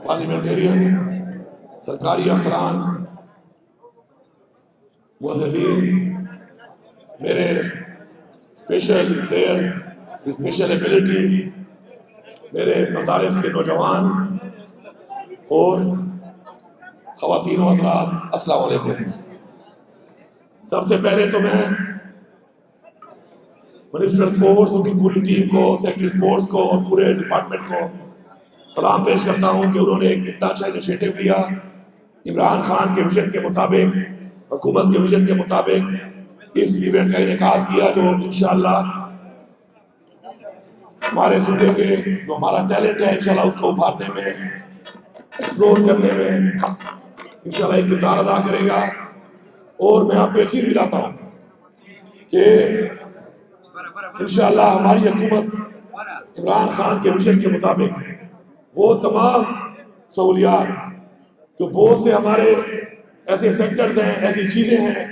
Parliamentarian, سرکاری افسران، معززین، میرے اسپیشل پلیئر، اسپیشل ایبلٹی، میرے مدارس کے نوجوان اور خواتین و حضرات، السلام علیکم۔ سب سے پہلے تو میں منسٹر اسپورٹس، ان کی پوری ٹیم کو، سیکٹری اسپورٹس کو اور پورے ڈپارٹمنٹ کو سلام پیش کرتا ہوں کہ انہوں نے ایک اتنا اچھا انیشیٹو لیا، عمران خان کے ویژن کے مطابق، حکومت کے ویژن کے مطابق اس ایونٹ کا انعقاد کیا، جو انشاءاللہ ہمارے صوبے کے جو ہمارا ٹیلنٹ ہے انشاءاللہ اس کو ابھارنے میں، ایکسپلور کرنے میں انشاءاللہ ایک کردار ادا کرے گا۔ اور میں آپ کو یقین دلاتا ہوں کہ انشاءاللہ ہماری حکومت عمران خان کے ویژن کے مطابق وہ تمام سہولیات جو بہت سے ہمارے ایسے سیکٹرز ہیں، ایسی چیزیں ہیں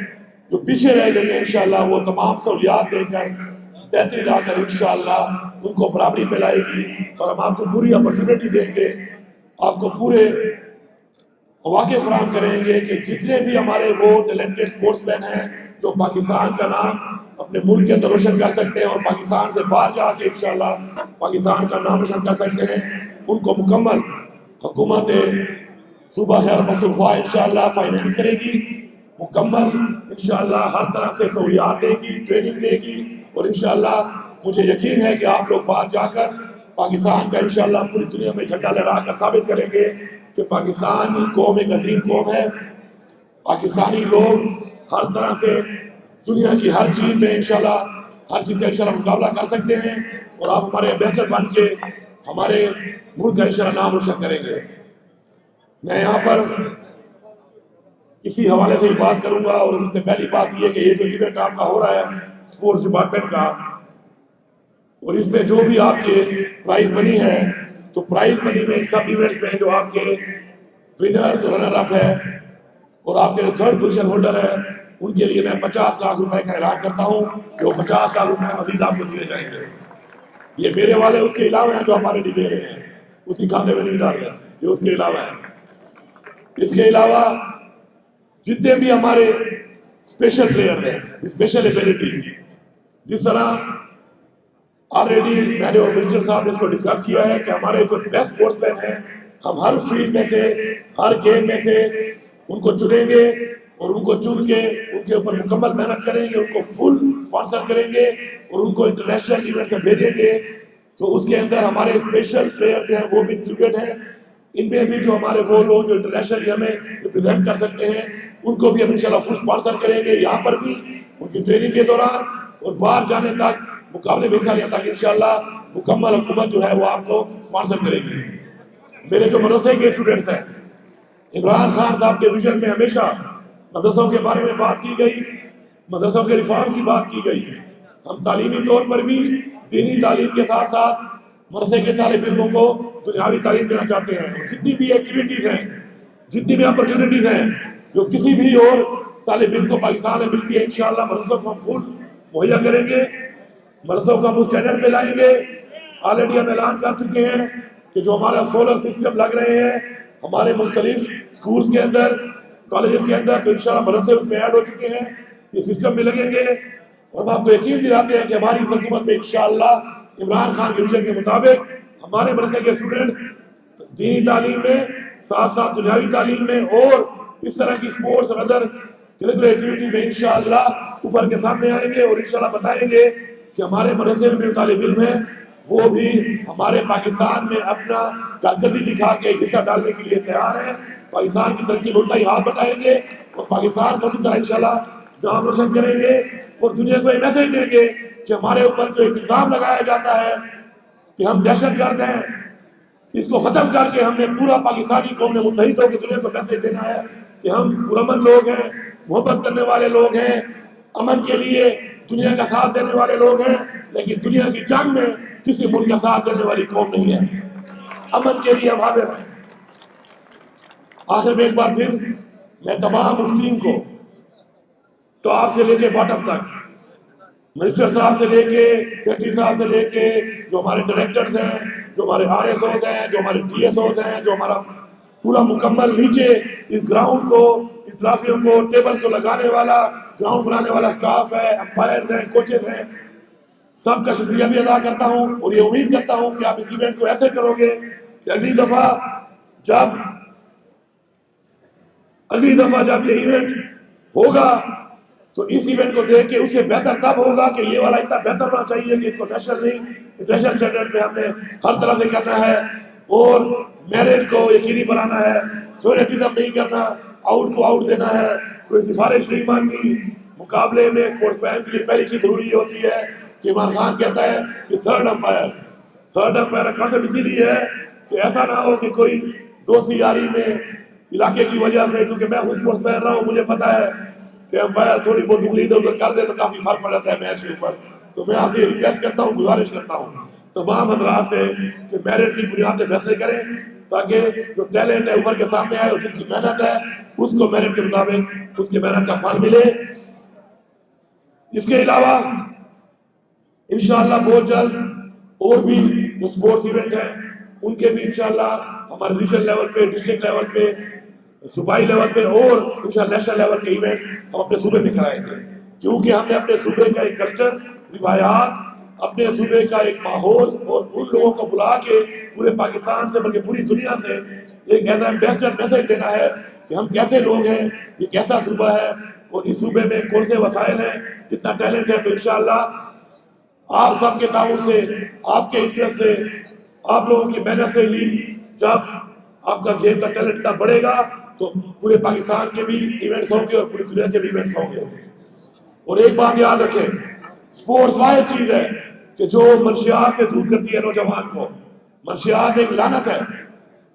جو پیچھے رہ گئی ہیں، انشاءاللہ وہ تمام سہولیات دے کر، بہتری لا کر انشاءاللہ ان کو برابری پہ لائے گی، اور ہم آپ کو پوری اپرچونٹی دیں گے، آپ کو پورے مواقع فراہم کریں گے کہ جتنے بھی ہمارے وہ ٹیلنٹڈ اسپورٹس مین ہیں جو پاکستان کا نام اپنے ملک کے اندر روشن کر سکتے ہیں اور پاکستان سے باہر جا کے انشاءاللہ پاکستان کا نام روشن کر سکتے ہیں، ان کو مکمل حکومت صوبہ خیر پختونخوا انشاءاللہ فائنینس کرے گی، مکمل انشاءاللہ ہر طرح سے سہولیات دے گی، ٹریننگ دے گی، اور انشاءاللہ مجھے یقین ہے کہ آپ لوگ باہر جا کر پاکستان کا انشاءاللہ پوری دنیا میں جھنڈا لہرا کر ثابت کریں گے کہ پاکستانی قوم ایک عظیم قوم ہے۔ پاکستانی لوگ ہر طرح سے دنیا کی ہر چیز میں انشاءاللہ ہر چیز کا انشاءاللہ مقابلہ کر سکتے ہیں، اور آپ ہمارے ایمبیسڈر بن کے ہمارے ملک کا انشاءاللہ نام روشن کریں گے۔ میں یہاں پر اسی حوالے سے ہی بات کروں گا، اور اس میں پہلی بات یہ کہ یہ جو ایونٹ آپ کا ہو رہا ہے اسپورٹس ڈپارٹمنٹ کا، اور اس میں جو بھی آپ کے پرائز منی ہے، تو پرائز منی میں ان سب ایونٹس میں جو آپ کے ونر جو رنر اپ ہے اور آپ کے جو تھرڈ پوزیشن ہولڈر ہے، ان کے لیے میں 50 لاکھ روپے کا اعلان کرتا ہوں کہ وہ 50 لاکھ روپے مزید آپ کو دیے جائیں گے۔ یہ میرے والے اس کے علاوہ ہیں جو ہمارے لیے دے رہے ہیں، اسی کھاتے میں نہیں ڈال رہے، یہ اس کے علاوہ ہے۔ اس کے علاوہ جتنے بھی ہمارے اسپیشل پلیئر ہیں، اسپیشل ایبلٹی، جس طرح آلریڈی میں نے اور منسٹر صاحب نے اس کو ڈسکس کیا ہے کہ ہمارے جو بیسٹ اسپورٹس مین ہیں، ہم ہر فیلڈ میں سے، ہر گیم میں سے ان کو چنیں گے، اور ان کو چن کے ان کے اوپر مکمل محنت کریں گے، ان کو فل اسپانسر کریں گے اور ان کو انٹرنیشنل ایونٹ میں بھیجیں گے۔ تو اس کے اندر ہمارے اسپیشل پلیئر جو ہیں وہ بھی انکلوڈیڈ ہیں، ان میں بھی جو ہمارے وہ لوگ جو انٹرنیشنلی ہمیں ریپرزینٹ کر سکتے ہیں ان کو بھی ہم انشاءاللہ فل اسپانسر کریں گے، یہاں پر بھی ان کی ٹریننگ کے دوران اور باہر جانے تک، مقابلے میں حصہ لینے تک انشاءاللہ مکمل حکومت جو ہے وہ آپ کو اسپانسر کرے گی۔ میرے جو مدرسے کے اسٹوڈنٹس ہیں، عمران خان صاحب کے ویژن میں ہمیشہ مدرسوں کے بارے میں بات کی گئی، مدرسوں کے ریفارم کی بات کی گئی۔ ہم تعلیمی طور پر بھی دینی تعلیم کے ساتھ ساتھ مدرسے کے طالب علموں کو دنیاوی تعلیم دینا چاہتے ہیں۔ جتنی بھی ایکٹیویٹیز ہیں، جتنی بھی اپرچونٹیز ہیں جو کسی بھی اور طالب علم کو پاکستان میں ملتی ہے، انشاءاللہ مدرسوں کو ہم فل مہیا کریں گے، مدرسوں کو ہم اس اسٹینڈرڈ پہ لائیں گے۔ آلریڈی ہم اعلان کر چکے ہیں کہ جو ہمارا سولر سسٹم لگ رہے ہیں ہمارے مختلف سکولز کے اندر، کالجز کے اندر، تو انشاءاللہ مدرسے اس میں ایڈ ہو چکے ہیں، یہ سسٹم بھی لگیں گے، اور ہم آپ کو یقین دلاتے ہیں کہ ہماری اس حکومت میں انشاءاللہ عمران خان کے ویژن کے مطابق ہمارے مدرسے کے اسٹوڈنٹس دینی تعلیم میں ساتھ ساتھ دنیاوی تعلیم میں اور اس طرح کی اسپورٹس اور ادر کریکولر ایکٹیویٹی میں انشاءاللہ اوپر کے سامنے آئیں گے، اور انشاءاللہ بتائیں گے کہ ہمارے مدرسے میں جو طالب علم ہیں وہ بھی ہمارے پاکستان میں اپنا کارکردگی دکھا کے حصہ ڈالنے کے لیے تیار ہیں، پاکستان کی ترقی میں ہی ہاتھ بٹائیں گے، اور پاکستان کو اسی طرح انشاءاللہ نام روشن کریں گے، اور دنیا کو یہ میسج دیں گے کہ ہمارے اوپر جو ایک الزام لگایا جاتا ہے کہ ہم دہشت گرد ہیں، اس کو ختم کر کے ہم نے پورا پاکستانی قوم نے متحد ہو کے دنیا کو میسج دینا ہے کہ ہم پرامن لوگ ہیں، محبت کرنے والے لوگ ہیں، امن کے لیے دنیا کا ساتھ دینے والے لوگ ہیں، لیکن دنیا کی جنگ میں کسی ملک کا ساتھ دینے والی قوم نہیں ہے، امن کے لیے ہم حاضر ہیں۔ آخر میں ایک بار پھر میں تمام اس ٹیم کو، تو آپ سے لے کے باٹم تک، منسٹر صاحب سے لے کے سیکرٹری صاحب سے لے کے جو ہمارے ڈائریکٹرز ہیں، جو ہمارے RSOs ہیں، جو ہمارے DSOs ہیں، جو ہمارا پورا مکمل نیچے اس گراؤنڈ کو، اس ٹرافیوں کو، ٹیبل کو لگانے والا، گراؤنڈ بنانے والا سٹاف ہے، امپائرز ہیں، کوچز ہیں، سب کا شکریہ بھی ادا کرتا ہوں، اور یہ امید کرتا ہوں کہ آپ اس ایونٹ کو ایسے کرو گے کہ اگلی دفعہ جب یہ ایونٹ ہوگا تو اس ایونٹ کو دیکھ کے اسے بہتر تب ہوگا کہ یہ والا اتنا بہتر ہونا چاہیے کہ اس کو نیشنل اسٹینڈرڈ پہ ہم نے ہر طرح سے کرنا ہے، اور میرٹ کو یقینی بنانا ہے، فیورٹزم نہیں کرنا، آؤٹ کو آؤٹ دینا ہے، کوئی سفارش نہیں ماننی۔ مقابلے میں اسپورٹس مین کے لیے پہلی چیز ضروری یہ ہوتی ہے کہ عمران خان کہتا ہے کہ تھرڈ امپائر کا کانسیپٹ اسی لیے ہے کہ ایسا نہ ہو کہ کوئی دوستی یاری میں علاقے کی وجہ سے، کیونکہ میں خود اسپورٹس مین رہا ہوں، مجھے پتا ہے کہ امپائر تھوڑی بہت انگلی ادھر ادھر کر دے تو کافی فرق پڑ جاتا ہے میچ کے اوپر۔ تو میں آپ سے ریکویسٹ کرتا ہوں، گزارش کرتا ہوں تمام حضرات سے کہ میرٹ کی بنیاد پہ فیصلے کریں، تاکہ جو ٹیلنٹ ہے اوپر کے سامنے آئے اور جس کی محنت ہے اس کو میرٹ کے مطابق اس کی محنت کا پھل ملے۔ اس کے علاوہ انشاءاللہ بہت جلد اور بھی جو اسپورٹس ایونٹ ہیں ان کے بھی انشاءاللہ ہمارے ریجنل لیول پہ، ڈسٹرکٹ لیول پہ، صوبائی لیول پہ اور انشاءاللہ نیشنل لیول کے ایونٹس ہم اپنے صوبے میں کرائیں گے، کیونکہ ہم نے اپنے صوبے کا ایک کلچر، روایات، اپنے صوبے کا ایک ماحول اور ان لوگوں کو بلا کے پورے پاکستان سے بلکہ پوری دنیا سے ایک ایز ایمبیسڈر میسج دینا ہے کہ ہم کیسے لوگ ہیں، یہ کیسا صوبہ ہے، اور اس صوبے میں کون سے وسائل ہیں، کتنا ٹیلنٹ ہے۔ تو انشاءاللہ آپ سب کے تعاون سے، آپ کے انٹرسٹ سے، آپ لوگوں کی محنت سے ہی جب آپ کا گیم کا ٹیلنٹ اتنا بڑھے گا تو پورے پاکستان کے بھی ایونٹس ہوں گے اور پوری دنیا کے بھی ایونٹس ہوں گے۔ اور ایک بات یاد رکھیں، سپورٹس واحد چیز ہے کہ جو منشیات سے دور کرتی ہے نوجوان کو۔ منشیات ایک لعنت ہے،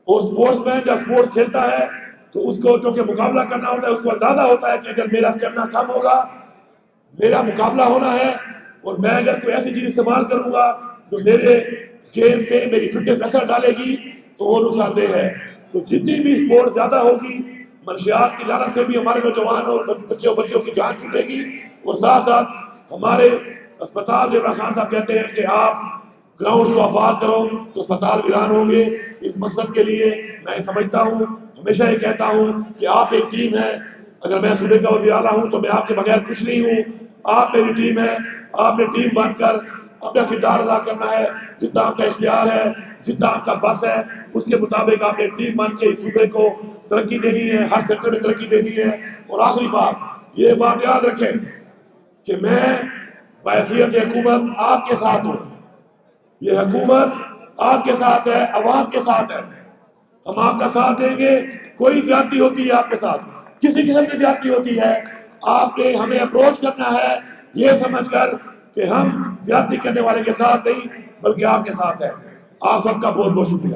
اور سپورٹس مین جب سپورٹس کھیلتا ہے تو اس کو چونکہ مقابلہ کرنا ہوتا ہے، اس کو اندازہ ہوتا ہے کہ اگر میرا اسٹیمنا کم ہوگا، میرا مقابلہ ہونا ہے، اور میں اگر کوئی ایسی چیز استعمال کروں گا جو میرے گیم پہ میری فٹنس اثر ڈالے گی تو وہ نقصان دہ ہے۔ تو جتنی بھی سپورٹ زیادہ ہوگی، منشیات کی لعنت سے بھی ہمارے نوجوان اور بچوں کی جان چھوٹے گی، اور ساتھ ساتھ ہمارے اسپتال جو عمران خان صاحب کہتے ہیں کہ آپ گراؤنڈز کو آباد کرو تو اسپتال ویران ہوں گے۔ اس مقصد کے لیے میں سمجھتا ہوں، ہمیشہ یہ کہتا ہوں کہ آپ ایک ٹیم ہے۔ اگر میں صوبے کا وزیر اعلیٰ ہوں تو میں آپ کے بغیر کچھ نہیں ہوں، آپ میری ٹیم ہے۔ آپ نے ٹیم بن کر اپنا کردار ادا کرنا ہے، جتنا آپ کا اختیار ہے، جتنا آپ کا بس ہے، اس کے مطابق آپ نے ٹیم بن کے اس صوبے کو ترقی دینی ہے، ہر سیکٹر میں ترقی دینی ہے۔ اور آخری بات، یہ بات یاد رکھیں کہ میں بحیثیت حکومت آپ کے ساتھ ہوں، یہ حکومت آپ کے ساتھ ہے، عوام کے ساتھ ہے، ہم آپ کا ساتھ دیں گے۔ کوئی زیادتی ہوتی ہے آپ کے ساتھ، کسی قسم کی زیادتی ہوتی ہے، آپ نے ہمیں اپروچ کرنا ہے یہ سمجھ کر کہ ہم زیادتی کرنے والے کے ساتھ نہیں بلکہ آپ کے ساتھ ہیں۔ آپ سب کا بہت بہت شکریہ۔